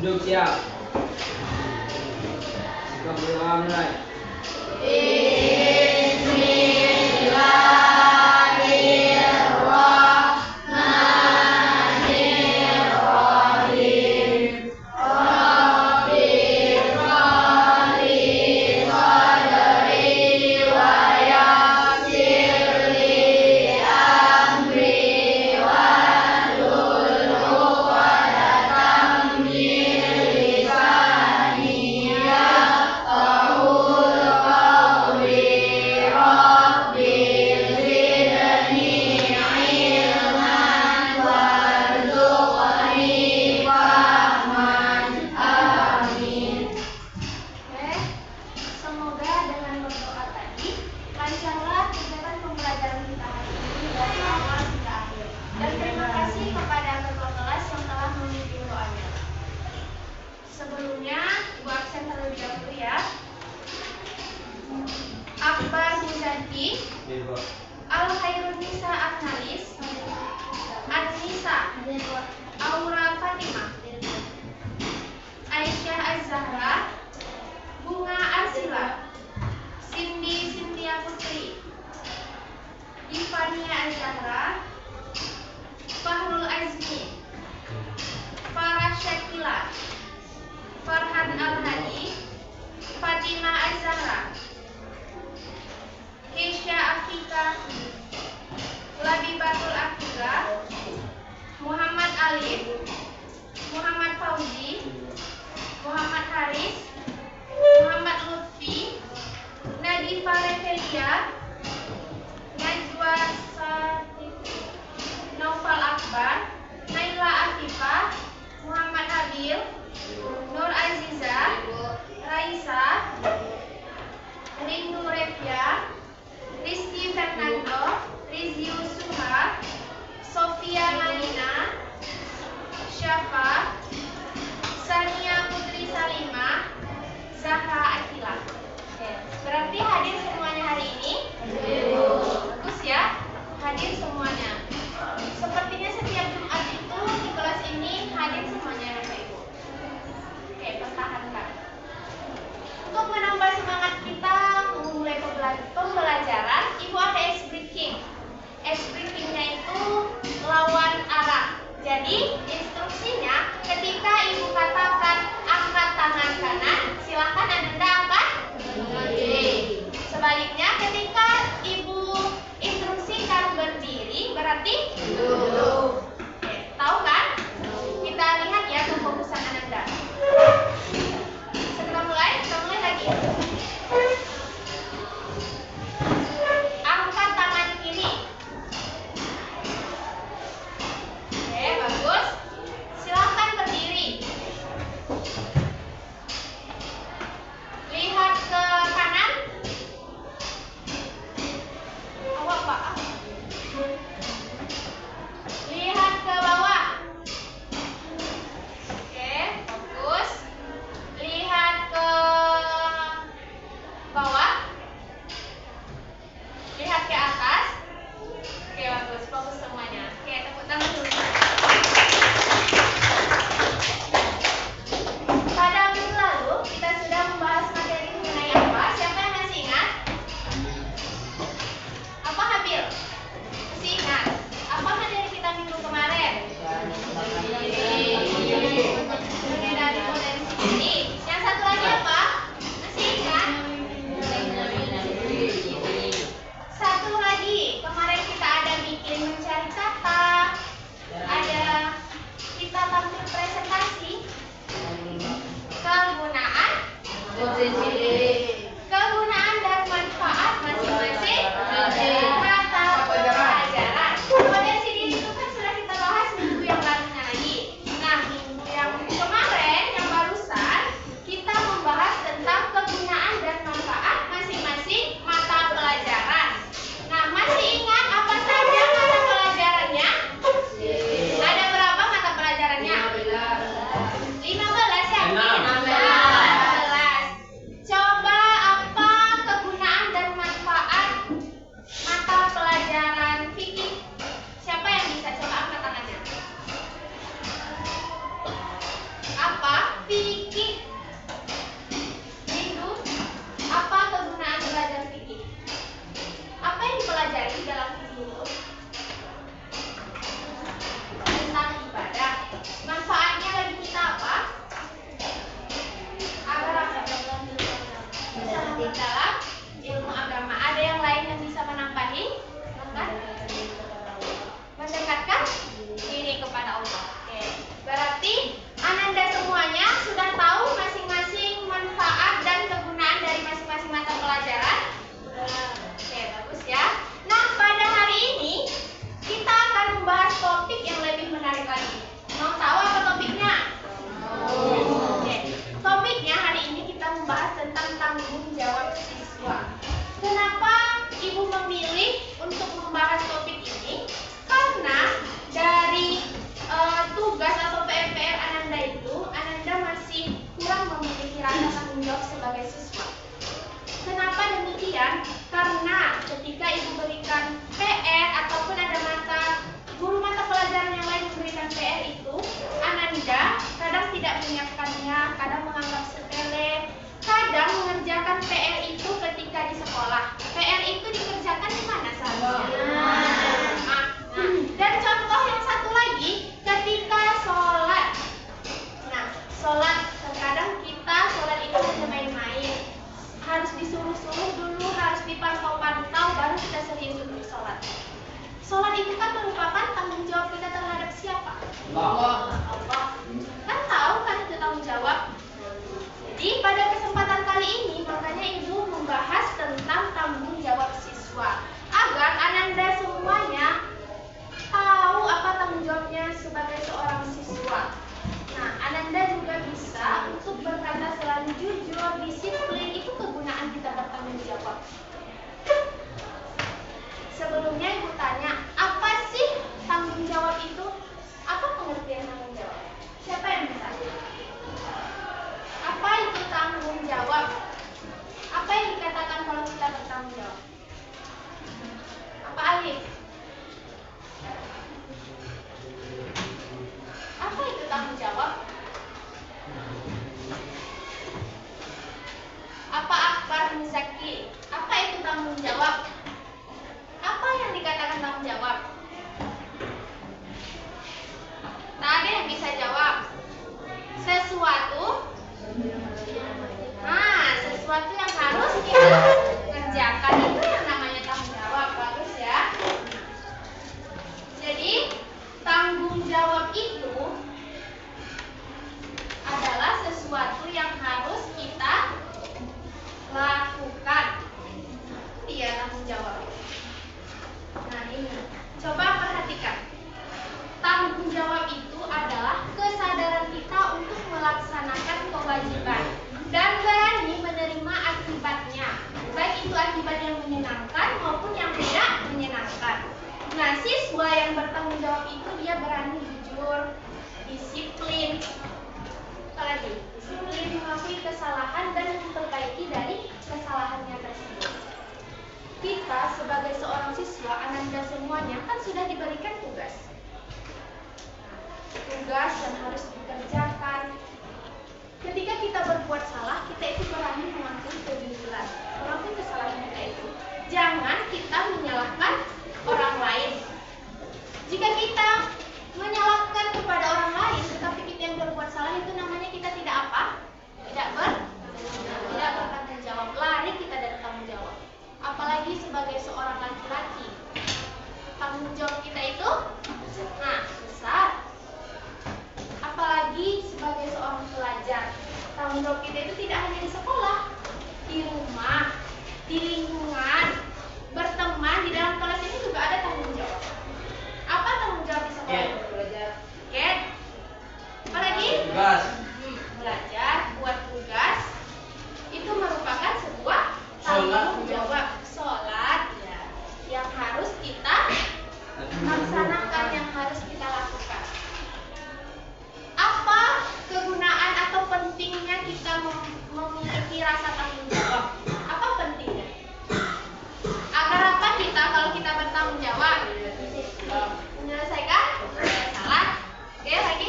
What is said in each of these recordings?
Duduk siap. Kita berdoa mulai. Sebelumnya, Ibu absen terlebih dahulu ya. Akbar Muzaki, Al-Khairunisa Agnalis, Adnisa, Aura Fatimah, Aisyah Az-Zahra, Bunga Arsila, Cindy Cynthia Putri, Divania Az-Zahra, Fahrul Azmi, Farah Syakila, Farhan Al-Hadi, Fatimah Az-Zahra, Keisha Afika, Labibatul Afika, Muhammad Alif, Muhammad Fauzi, Muhammad Haris, Muhammad Lutfi, Nadifa Revelia, Najwa Sadiq, Naufal Akbar, Naila Afifah, Muhammad Habil, Nur Aziza, Raisa, Rindu Revia, Rizky Fernando, Rizyu Suha, Sofia Malina, Syafa, Sania Putri Salima, Zahra Akila. Berarti hadir semuanya hari ini? Bagus ya, hadir semuanya. Sepertinya setiap Jumat itu di kelas ini hadir semuanya Bapak Ibu. Oke, pertahankan. Untuk menambah semangat kita memulai pembelajaran, Ibu ada ice breaking. Ice breakingnya itu lawan arah. Jadi instruksinya ketika Ibu katakan angkat tangan kanan, silahkan Anda apa? Sebaliknya ketika Ibu instruksikan berdiri, berarti duduk. Oke, tahu kan? Kita lihat ya kefokusan Anda. Segera mulai, kita mulai lagi. Angkat tangan kiri. Oke, bagus. Silahkan berdiri. Lihat ke kanan. Awak Pak. Lihat ke bawah. Oke, fokus. Lihat ke bawah. Lihat ke atas. Oke, bagus. Fokus semuanya. Oke, tepuk tangan dulu. Pada minggu lalu kita sudah membahas materi mengenai apa? Siapa yang masih ingat? Apa Habil? Masih ingat? Apa materi kita minggu kemarin? Mengenai potensi diri. Yang satu lagi apa? Masih ingat? Satu lagi, kemarin kita ada bikin mencari kata, ada kita tampil presentasi, kegunaan dan manfaat masing-masing mata pelajaran. Potensi diri itu kan sudah kita bahas minggu yang lalunya lagi. Nah, minggu yang kemarin yang barusan kita membahas tentang kegunaan dan manfaat masing-masing mata pelajaran. Nah, masih ingat apa saja mata pelajarannya? Ada berapa mata pelajarannya? 15 ya? 16. Coba mengerjakan PR itu ketika di sekolah. PR itu dikerjakan di mana seharusnya? Dan contoh yang satu lagi, ketika sholat. Nah, sholat, terkadang kita sholat itu hanya main-main. Harus disuruh-suruh dulu, harus dipantau-pantau, baru kita serius untuk sholat. Sholat itu kan merupakan tanggung jawab kita terhadap siapa? Allah. Kan tahu kan itu tanggung jawab. Jadi pada kesempatan kali ini, makanya Ibu membahas tentang tanggung jawab siswa. Agar Ananda semuanya tahu apa tanggung jawabnya sebagai seorang siswa. Nah, Ananda juga bisa untuk berkata selalu jujur, disiplin, itu kegunaan kita bertanggung jawab. Sebelumnya Ibu tanya, apa sih tanggung jawab itu? Apa pengertian tanggung jawab? Siapa yang bisa? Apa itu tanggung jawab? Apa yang dikatakan kalau kita bertanggung jawab? Apa Alif? Apa itu tanggung jawab? Apa Akbar Muzaki? Apa itu tanggung jawab? Apa yang dikatakan tanggung jawab? Tak ada yang bisa jawab. Sesuatu yang harus kita kerjakan itu yang namanya tanggung jawab. Bagus ya. Jadi tanggung jawab itu adalah sesuatu yang harus kita lakukan. Iya, tanggung jawab. Nah ini, coba perhatikan. Tanggung jawab itu adalah kesadaran kita untuk melaksanakan kewajiban dan berani menerima akibatnya, baik itu akibat yang menyenangkan maupun yang tidak menyenangkan. Nah, siswa yang bertanggung jawab itu dia berani jujur, disiplin, apalagi disiplin mengakui kesalahan dan memperbaiki dari kesalahannya tersebut. Kita sebagai seorang siswa, Ananda semuanya kan sudah diberikan tugas yang harus dikerjakan. Ketika kita berbuat salah, kita itu berani mengakui kejujuran, mengakui kesalahan kita itu. Jangan kita menyalahkan orang lain. Jika kita menyalahkan kepada orang lain, tetapi kita yang berbuat salah, itu namanya kita tidak apa? Tidak bertanggung jawab. Lari kita dari tanggung jawab. Apalagi sebagai seorang laki-laki, tanggung jawab kita itu besar. Apalagi sebagai seorang pelajar, tanggung jawab kita itu tidak hanya di sekolah, di rumah, di lingkungan, berteman, di dalam kelas ini juga ada tanggung jawab. Apa tanggung jawab di sekolah? Belajar. Apalagi? Belajar, buat tugas. Itu merupakan sebuah tanggung jawab. Sholat, ya, yang harus kita laksanakan, yang harus kita lakukan. Apa kegunaan atau pentingnya kita memiliki rasa tanggung jawab? Apa pentingnya? Agar apa kita kalau kita bertanggung jawab? Menyelesaikan masalah. Oke, lagi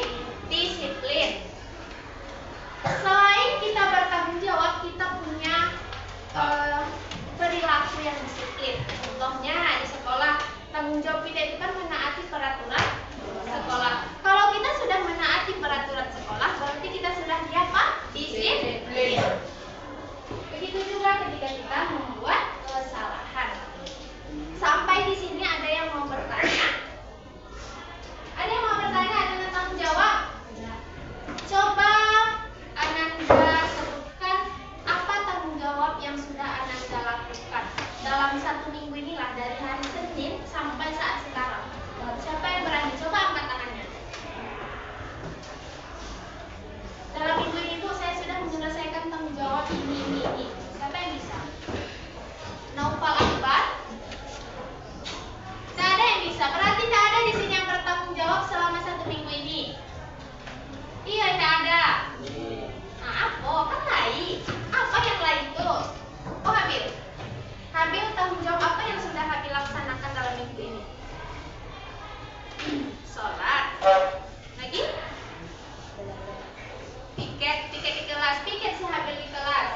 disiplin. Selain kita bertanggung jawab, kita punya perilaku yang disiplin. Contohnya di sekolah, tanggung jawab kita itu kan menaati peraturan sekolah. Kalau kita sudah menaati peraturan sekolah, berarti kita sudah disiplin. Begitu juga ketika kita membuat kesalahan. Sampai di sini ada yang mau bertanya? Ada yang mau bertanya tentang tanggung jawab? Coba Ananda sebutkan apa tanggung jawab yang sudah Ananda lakukan dalam 1 minggu inilah, dari hari Senin sampai saat sekarang. Siapa yang berani? Coba angkat tangannya. Dalam minggu ini Bu, saya sudah menyelesaikan tanggung jawab ini. Siapa yang bisa? Naufal Akbar? Tidak ada yang bisa. Berarti tidak ada di sini yang bertanggung jawab selama 1 minggu ini. Iya, tidak ada. Kan lain. Apa yang lain tuh? Oh, Habil. Habil tanggung jawab apa yang sudah Habil laksanakan dalam minggu ini? Sholat. Lagi? Piket di kelas. Piket si Habil di kelas.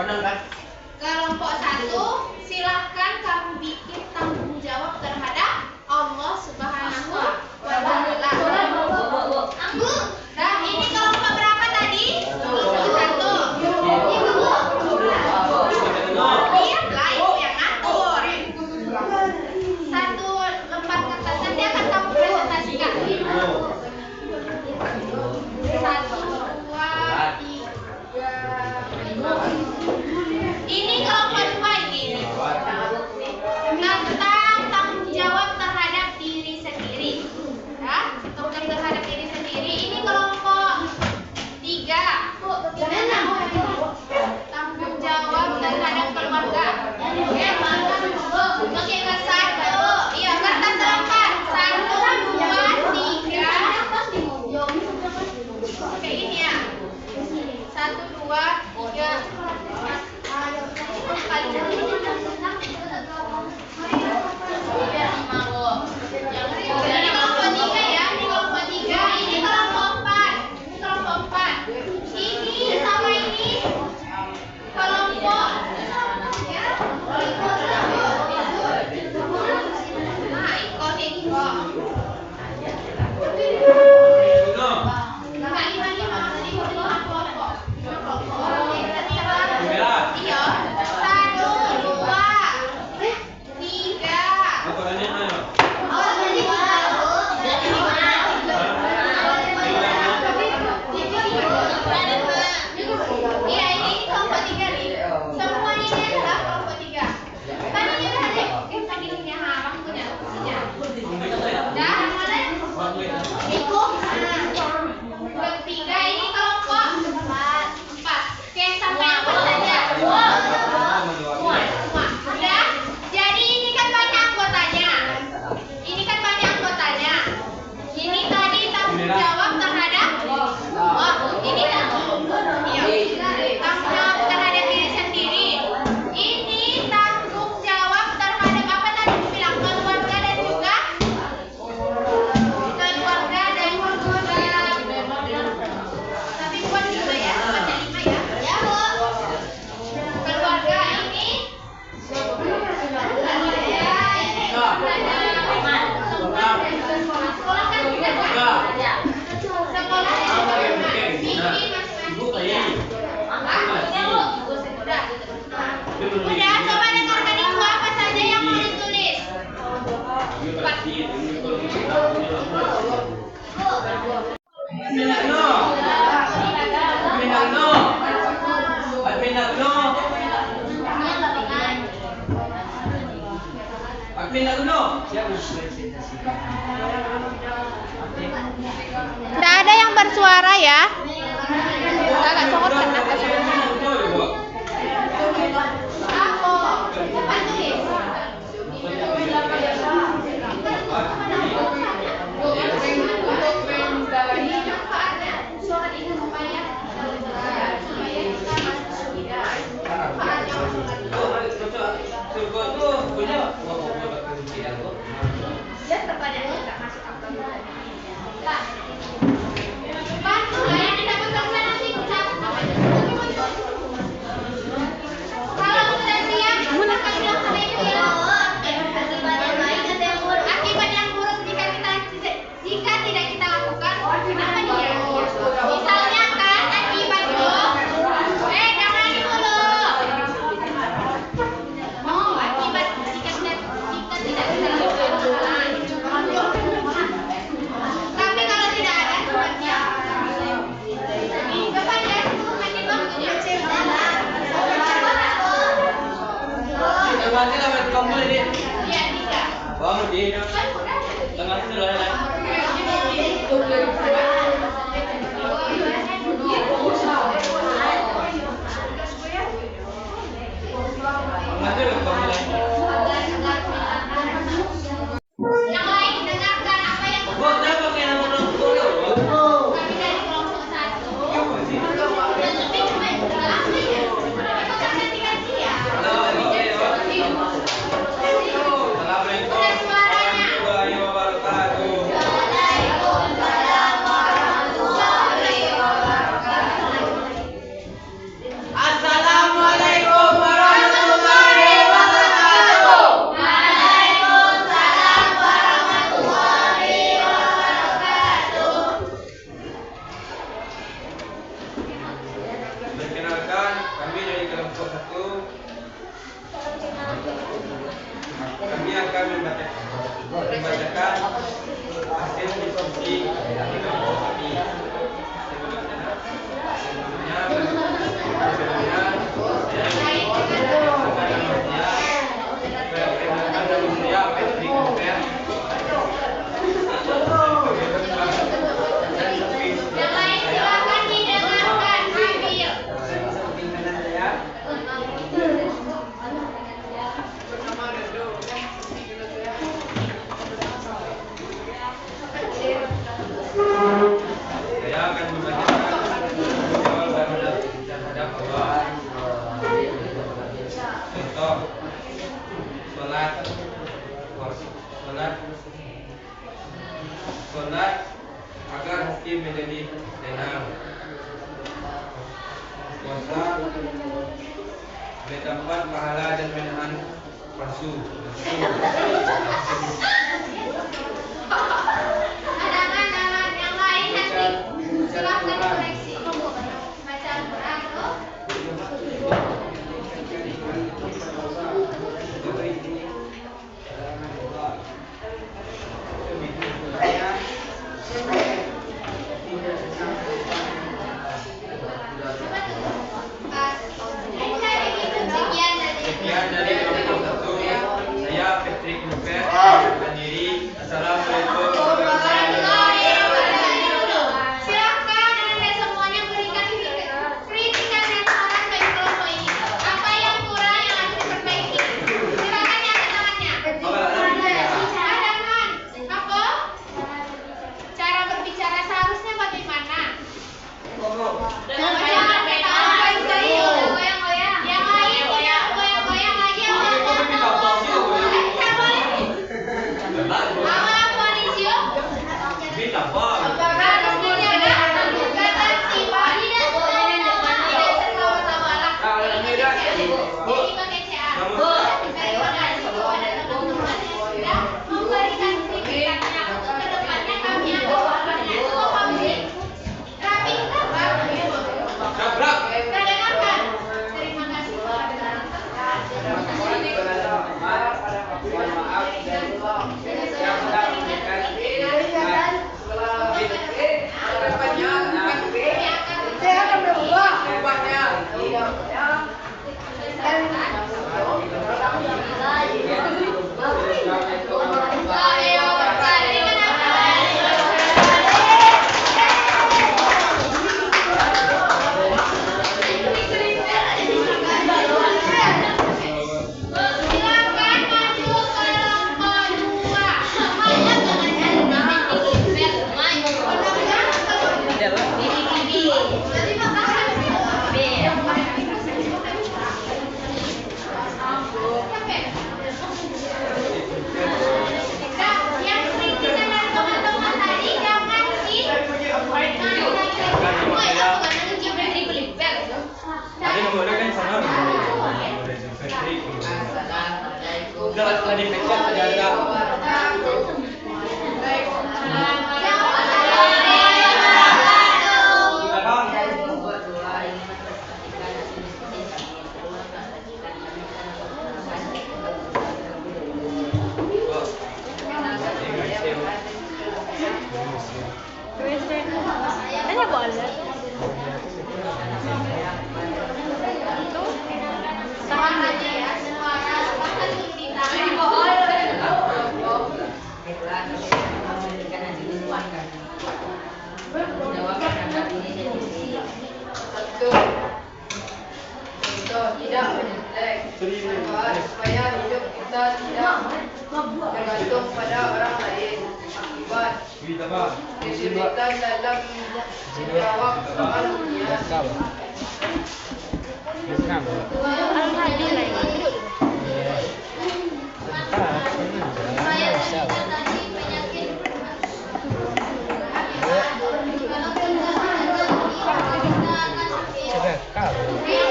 Kelompok 1, silahkan kamu bikin tanggung jawab terhadap Allah Subhanahu wa Ta'ala. Nah, ini kelompok berapa tadi? Kelompok 1. Diamlah, ibu yang ngatur. Satu lembar kertas nanti akan kamu presentasikan. 1, 2, 3. Ini kelompok 2 ini. Tentang tanggung jawab terhadap diri sendiri. Ya, tanggung jawab terhadap diri sendiri. Ini kelompok 3. Tanggung jawab terhadap keluarga. Oke, ke 1. Iya, kertas lembar. 1, 2, 3. Oke, ini ya. 1, 2, 3. Ini kelompok 3 ya, ini kelompok 3, ini kelompok 4. Ini kelompok 4. Ini sama ini kelompok ya. Nah, ikut Iko. Udah, coba dengarkan itu apa saja yang mau ditulis. Tidak ada yang bersuara ya. Agak songot kan? Tapi kalau satu kami akan membacakan hasil diskusi dari kelompok kami. Saya akan membacakan jawaban terhadap Allah. Contoh, sholat agar hati menjadi tenang. Puasa mendapat pahala dan menahan nafsu. Silahkan dikoreksi. Baca Al-Quran tuh. Sekian dari kelompok satu. Saya Patrick Nufer sendiri. Assalamualaikum warahmatullahi wabarakatuh. Silakan Anda semuanya berikan kritikan dan saran bagi kelompok ini. Apa yang kurang yang harus diperbaiki? Silakan yang angkat tangannya. Cadangan. Apa? Cara berbicara seharusnya bagaimana? Yang lain goyang-goyang lagi. Awal koalisi. Harus dijaga ketertiban tidak tertawa-tawalah. Jadi kekecewaan. Terima kasih kepada teman-teman yang sudah memberikan kritikannya. Untuk kedepannya kami akan melakukannya. Semua komisi rapi, terdengarkan. Terima kasih kepada silakan maju kelompok 2. Yang kritikan dari teman-teman tadi jangan Tadi nomornya kan sama. Patrick. Udah tadi pencet ada. Tanya boleh. Tahan aja ya, suara bahkan di tangan. Tidak menjelek supaya hidup kita tidak tergantung pada orang lain akibat kesulitan dalam menjawab soal dunia. Yang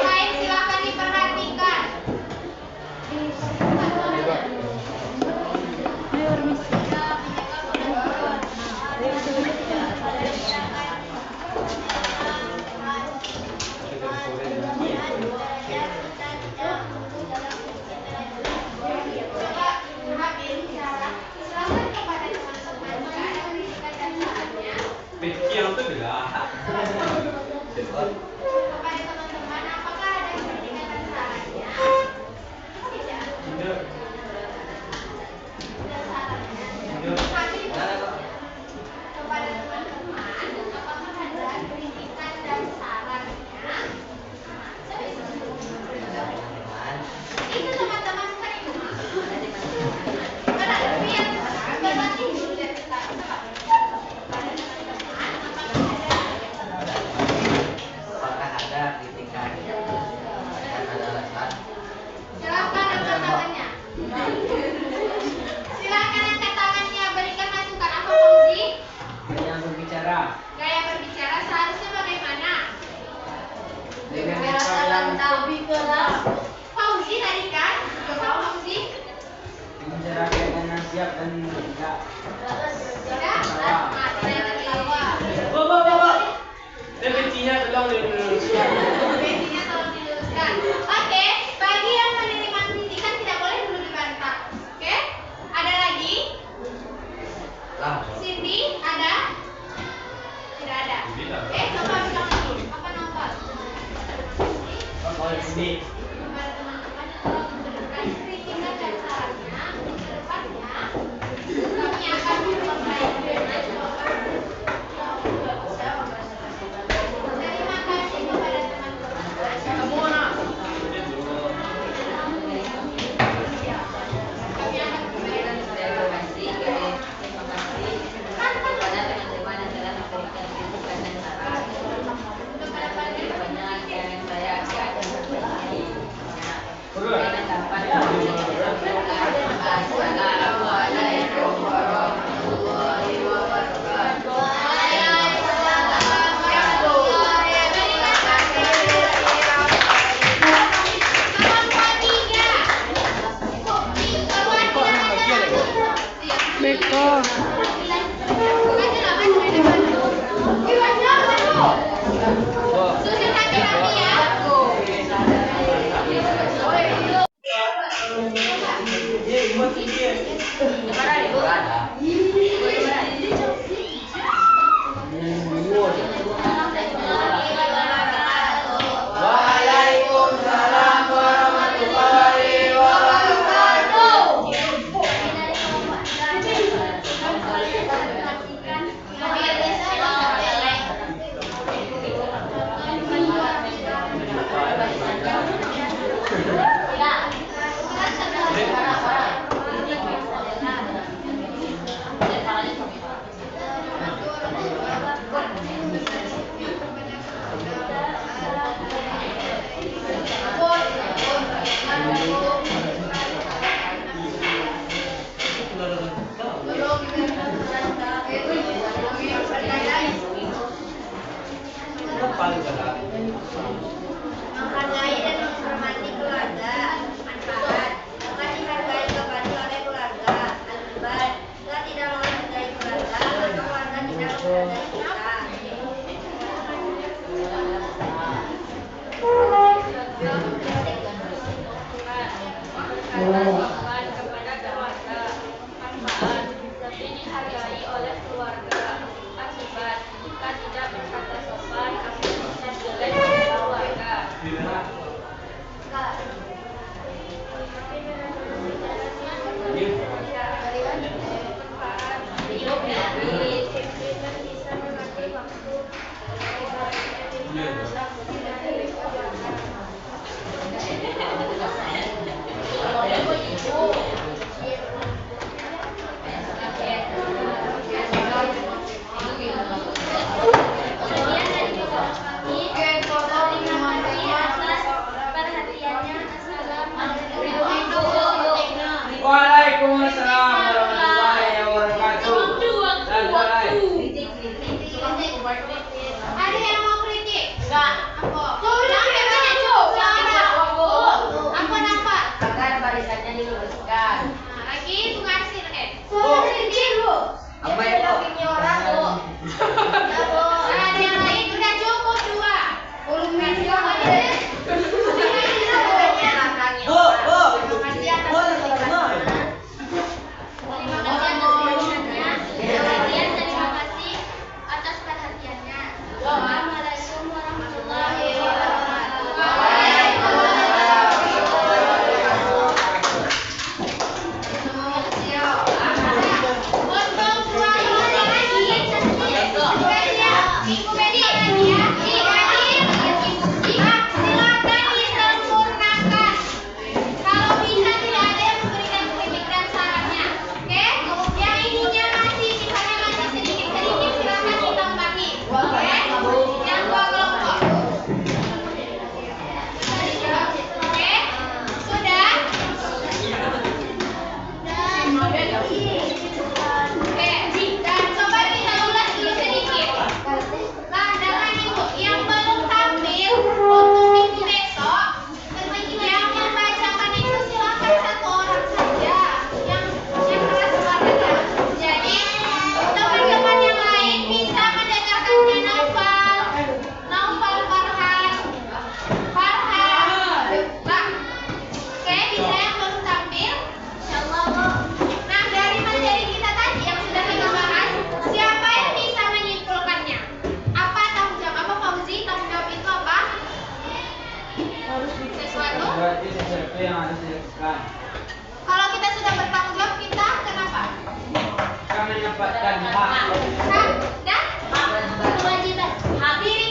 lain silakan diperhatikan. Kepada teman-teman yang telah memberikan kritikan dan sarannya untuk kedepannya, kami akan memperbaiki. Terima kasih kepada teman-teman. Semua. Kami akan memberikan Terima kasih kepada teman-teman yang telah memberikan kritikan dan saran. Banyak yang saya akan perbaiki. Supaya dapat Assalamualaikum warahmatullahi wabarakatuh. Beko. Waalaikumsalam warahmatullahi wabarakatuh. Menghargai dan menghormati keluarga. Manfaat. Maka dihargai kembali oleh keluarga. Akibat. Kita tidak menghargai keluarga, maka keluarga tidak menghargai kita. Sopan kepada keluarga. Manfaat. Lebih dihargai oleh keluarga. Akibat. Jika tidak berkata sopan, akan bisa jelek pada keluarga. Manfaat. Hidup lebih dan bisa mengatur waktu. Waalaikumsalam warahmatullahi wabarakatuh. Dan mulai. Ada yang mau kritik? Enggak. Aku. Aku nampak. Agar barisannya diluruskan. Nah, lagi Sukarsir Oh. kritik Bu. Apa itu? Orang Bu. Ya Bu. Ada yang lain udah cukup dua. Volume dua. Terima kasih atas perhatiannya. Wassalamualaikum warahmatullahi wabarakatuh. Untuk suara lagi, Minggu Media lagi ya. Silakan. berarti sesuatu yang harus dilakukan. Kalau kita sudah bertanggung jawab, kita kenapa? Kami mendapatkan hak. Hak dan kewajiban. Hak diri